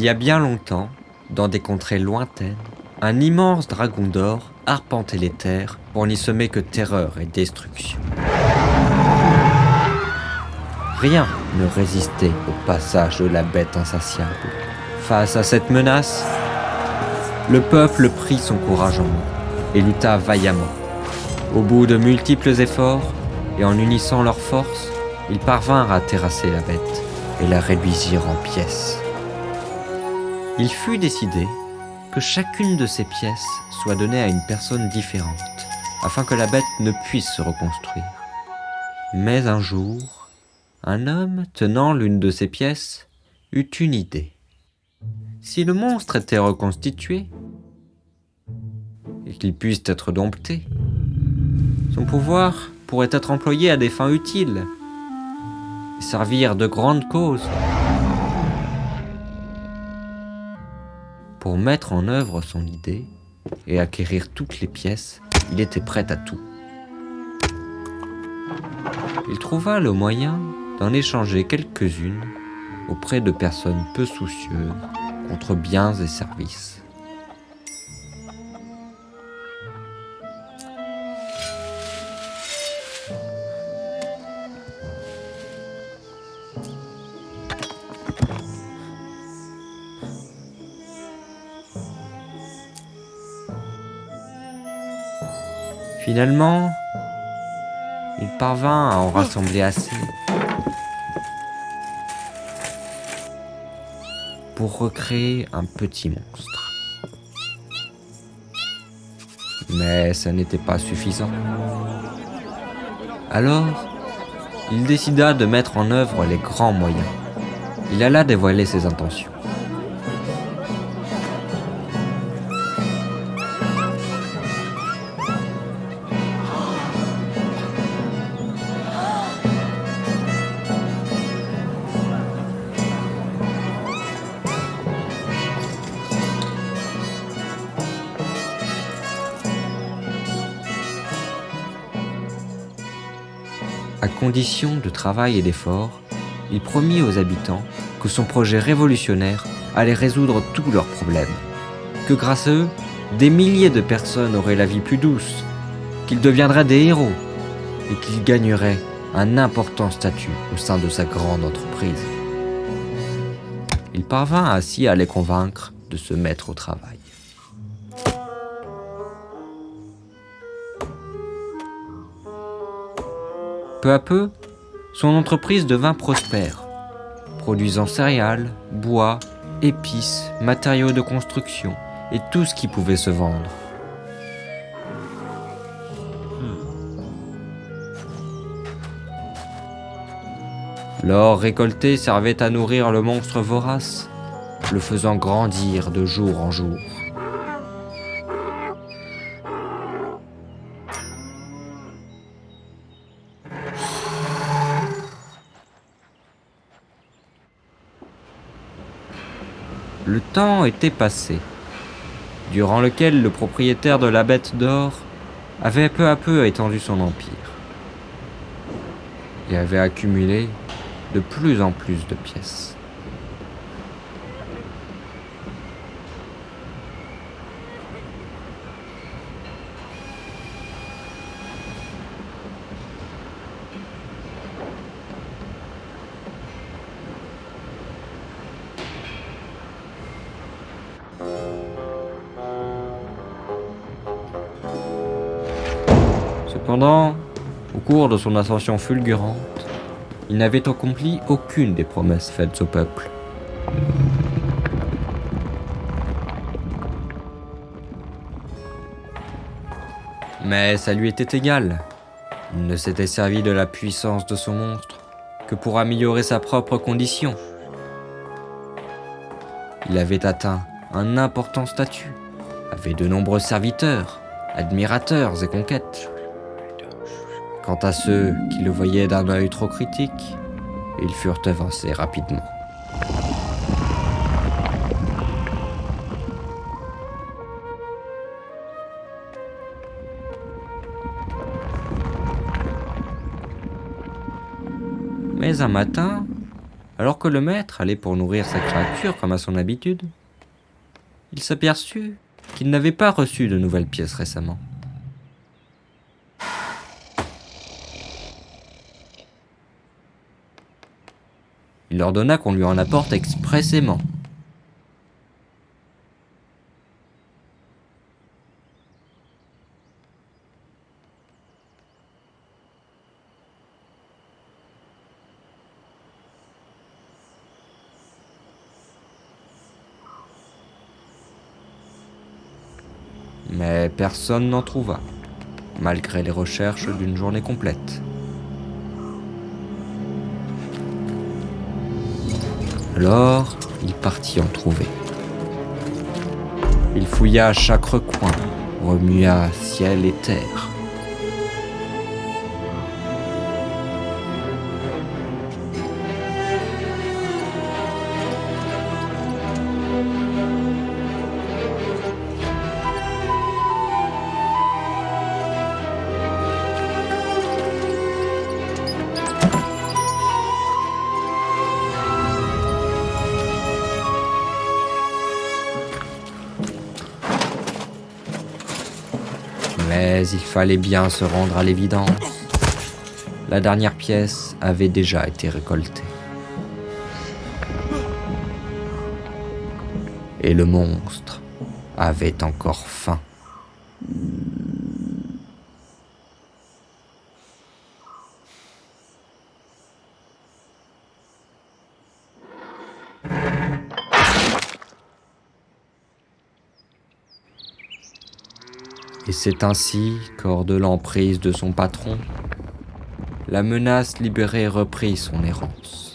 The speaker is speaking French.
Il y a bien longtemps, dans des contrées lointaines, un immense dragon d'or arpentait les terres pour n'y semer que terreur et destruction. Rien ne résistait au passage de la bête insatiable. Face à cette menace, le peuple prit son courage en main et lutta vaillamment. Au bout de multiples efforts, et en unissant leurs forces, ils parvinrent à terrasser la bête et la réduisirent en pièces. Il fut décidé que chacune de ces pièces soit donnée à une personne différente, afin que la bête ne puisse se reconstruire. Mais un jour, un homme tenant l'une de ces pièces eut une idée. Si le monstre était reconstitué, et qu'il puisse être dompté, son pouvoir pourrait être employé à des fins utiles et servir de grandes causes. Pour mettre en œuvre son idée et acquérir toutes les pièces, il était prêt à tout. Il trouva le moyen d'en échanger quelques-unes auprès de personnes peu soucieuses contre biens et services. Finalement, il parvint à en rassembler assez pour recréer un petit monstre. Mais ça n'était pas suffisant. Alors, il décida de mettre en œuvre les grands moyens. Il alla dévoiler ses intentions. À condition de travail et d'effort, il promit aux habitants que son projet révolutionnaire allait résoudre tous leurs problèmes, que grâce à eux, des milliers de personnes auraient la vie plus douce, qu'ils deviendraient des héros et qu'ils gagneraient un important statut au sein de sa grande entreprise. Il parvint ainsi à les convaincre de se mettre au travail. Peu à peu, son entreprise devint prospère, produisant céréales, bois, épices, matériaux de construction et tout ce qui pouvait se vendre. L'or récolté servait à nourrir le monstre vorace, le faisant grandir de jour en jour. Le temps était passé, durant lequel le propriétaire de la Bête d'Or avait peu à peu étendu son empire et avait accumulé de plus en plus de pièces. Cependant, au cours de son ascension fulgurante, il n'avait accompli aucune des promesses faites au peuple. Mais ça lui était égal. Il ne s'était servi de la puissance de son monstre que pour améliorer sa propre condition. Il avait atteint un important statut, avait de nombreux serviteurs, admirateurs et conquêtes. Quant à ceux qui le voyaient d'un œil trop critique, ils furent évincés rapidement. Mais un matin, Alors que le maître allait pour nourrir sa créature comme à son habitude, il s'aperçut qu'il n'avait pas reçu de nouvelles pièces récemment. Il ordonna qu'on lui en apporte expressément. Mais personne n'en trouva, malgré les recherches d'une journée complète. Alors, il partit en trouver. Il fouilla chaque recoin, remua ciel et terre. Mais il fallait bien se rendre à l'évidence. La dernière pièce avait déjà été récoltée. Et le monstre avait encore faim. Et c'est ainsi qu'hors de l'emprise de son patron, la menace libérée reprit son errance.